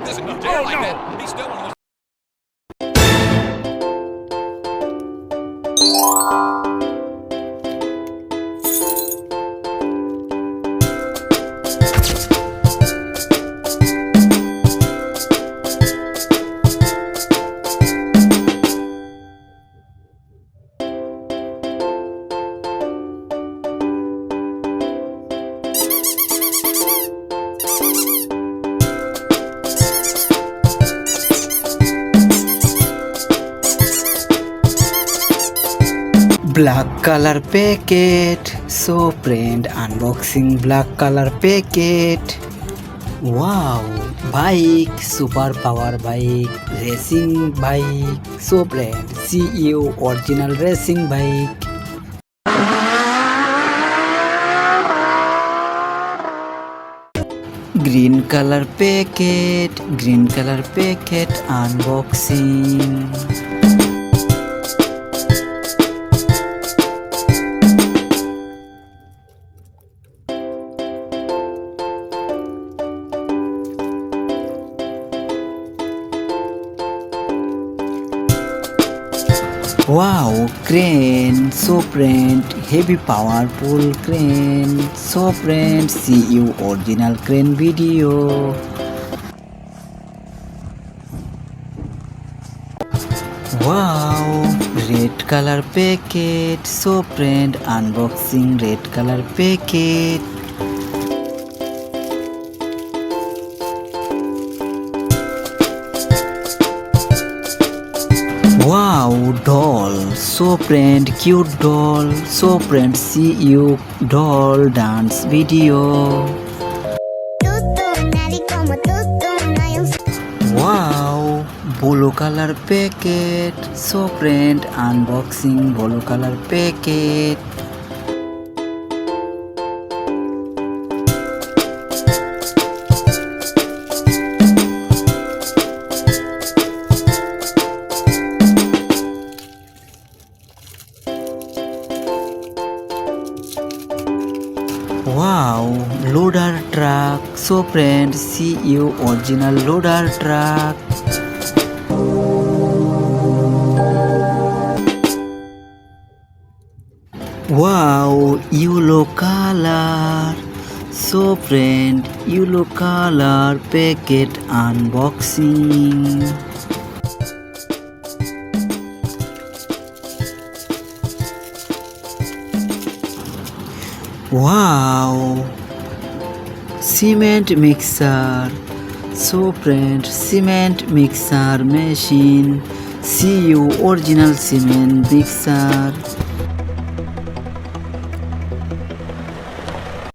doesn't go down like that. He's still one of those. Black color packet, so brand unboxing black color packet. Wow, bike, super power bike, racing bike, so brand CEO original racing bike. Green color packet unboxing. Wow, crane, so brand, heavy powerful crane, so brand, see you original crane video. Wow, red color packet, so brand unboxing red color packet. Wow, doll, so brand cute doll, so brand see you doll dance video. Wow, blue color packet, so brand unboxing blue color packet. Wow, loader truck, so brand see you original loader truck. Wow, yellow color, so brand yellow color packet unboxing. Wow, cement mixer, so brand cement mixer machine, see you original cement mixer.